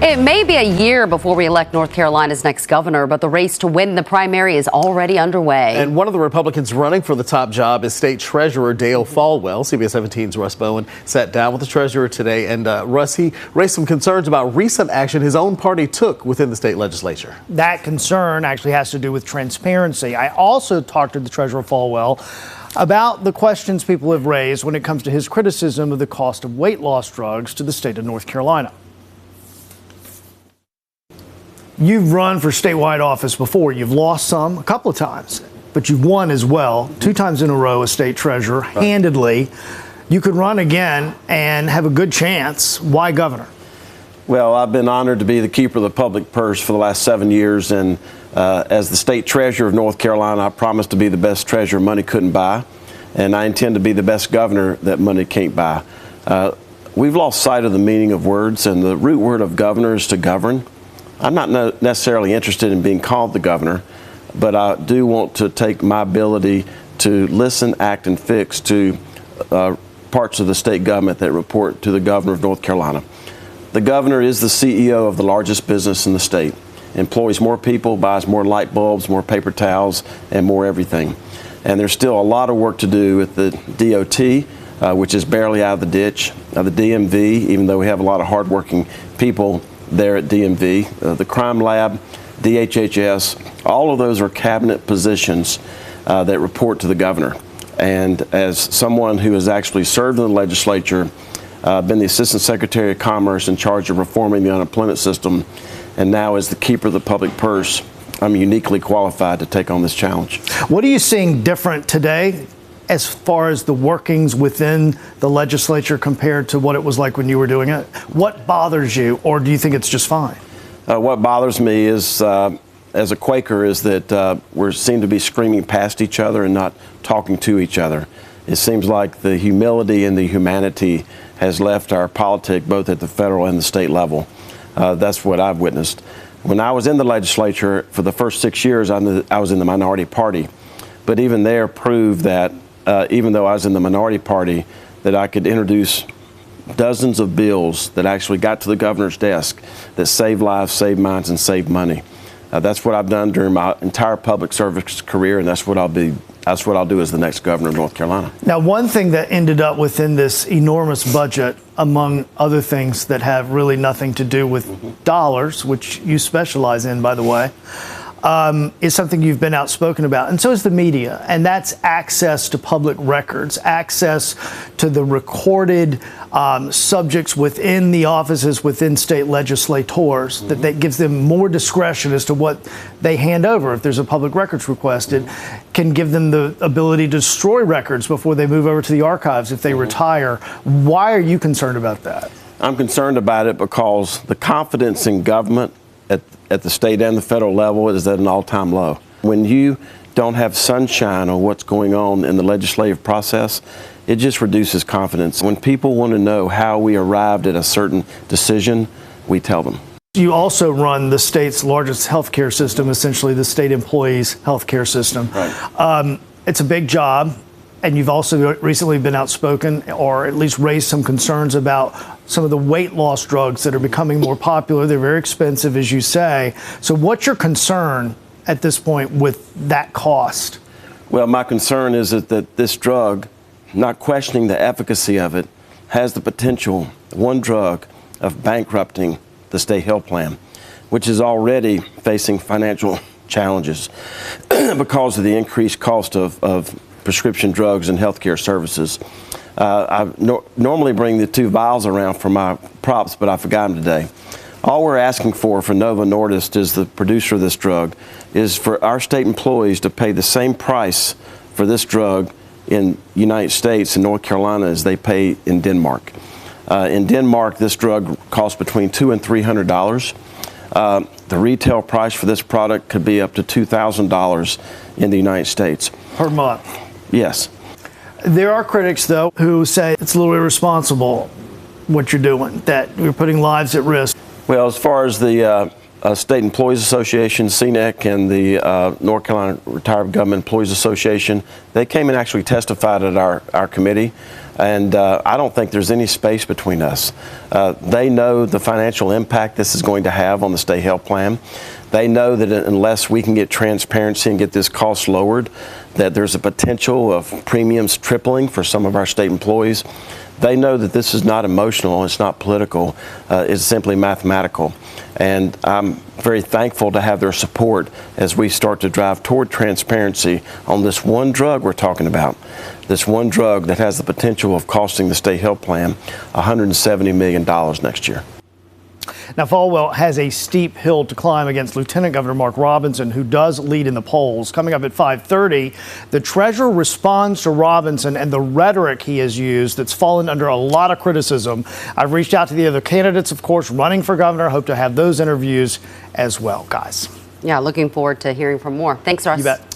It may be a year before we elect North Carolina's next governor, but the race to win the primary is already underway. And one of the Republicans running for the top job is State Treasurer Dale Folwell. CBS 17's Russ Bowen sat down with the treasurer today. And Russ, he raised some concerns about recent action his own party took within the state legislature. That concern actually has to do with transparency. I also talked to the Treasurer Folwell about the questions people have raised when it comes to his criticism of the cost of weight loss drugs to the state of North Carolina. You've run for statewide office before. You've lost some a couple of times, but you've won as well, 2 times in a row as state treasurer, handedly. You could run again and have a good chance. Why governor? Well, I've been honored to be the keeper of the public purse for the last 7 years, and as the state treasurer of North Carolina, I promised to be the best treasurer money couldn't buy, and I intend to be the best governor that money can't buy. We've lost sight of the meaning of words, and the root word of governor is to govern. I'm not necessarily interested in being called the governor, but I do want to take my ability to listen, act, and fix to parts of the state government that report to the governor of North Carolina. The governor is the CEO of the largest business in the state, employs more people, buys more light bulbs, more paper towels, and more everything. And there's still a lot of work to do with the DOT, which is barely out of the ditch, the DMV, even though we have a lot of hardworking people there at DMV, the Crime Lab, DHHS, all of those are cabinet positions that report to the governor. And as someone who has actually served in the legislature, been the Assistant Secretary of Commerce in charge of reforming the unemployment system, and now as the keeper of the public purse, I'm uniquely qualified to take on this challenge. What are you seeing different today as far as the workings within the legislature compared to what it was like when you were doing it? What bothers you, or do you think it's just fine? What bothers me is, as a Quaker, is that we seem to be screaming past each other and not talking to each other. It seems like the humility and the humanity has left our politic both at the federal and the state level. That's what I've witnessed. When I was in the legislature for the first 6 years, I was in the minority party. But even there proved that even though I was in the minority party, that I could introduce dozens of bills that actually got to the governor's desk that saved lives, saved minds, and saved money. That's what I've done during my entire public service career, and that's what I'll do as the next governor of North Carolina. Now, one thing that ended up within this enormous budget, among other things that have really nothing to do with dollars, which you specialize in, by the way, is something you've been outspoken about, and so is the media, and that's access to public records, access to the recorded subjects within the offices within state legislators, that gives them more discretion as to what they hand over. If there's a public records request, it can give them the ability to destroy records before they move over to the archives if they retire. Why are you concerned about that? I'm concerned about it because the confidence in government at the state and the federal level is at an all-time low. When you don't have sunshine on what's going on in the legislative process, it just reduces confidence. When people want to know how we arrived at a certain decision, we tell them. You also run the state's largest healthcare system, essentially the state employees' healthcare system. Right. It's a big job. And you've also recently been outspoken, or at least raised some concerns about some of the weight loss drugs that are becoming more popular. They're very expensive, as you say. So what's your concern at this point with that cost? Well, my concern is that this drug, not questioning the efficacy of it, has the potential, one drug, of bankrupting the state health plan, which is already facing financial challenges because of the increased cost of prescription drugs and healthcare services. I normally bring the 2 vials around for my props, but I forgot them today. All we're asking for Novo Nordisk, is the producer of this drug, is for our state employees to pay the same price for this drug in the United States and North Carolina as they pay in Denmark. In Denmark, this drug costs between $200 and $300. The retail price for this product could be up to $2,000 in the United States. Per month? Yes. There are critics, though, who say it's a little irresponsible what you're doing, that you're putting lives at risk. Well, as far as the State Employees Association, CNEC, and the North Carolina Retired Government Employees Association, they came and actually testified at our committee. And I don't think there's any space between us. They know the financial impact this is going to have on the state health plan. They know that unless we can get transparency and get this cost lowered, that there's a potential of premiums tripling for some of our state employees. They know that this is not emotional, it's not political, it's simply mathematical. And I'm very thankful to have their support as we start to drive toward transparency on this one drug we're talking about. This one drug that has the potential of costing the state health plan $170 million next year. Now, Falwell has a steep hill to climb against Lieutenant Governor Mark Robinson, who does lead in the polls. Coming up at 5:30, the treasurer responds to Robinson and the rhetoric he has used that's fallen under a lot of criticism. I've reached out to the other candidates, of course, running for governor. Hope to have those interviews as well, guys. Yeah, looking forward to hearing from more. Thanks, Russ. You bet.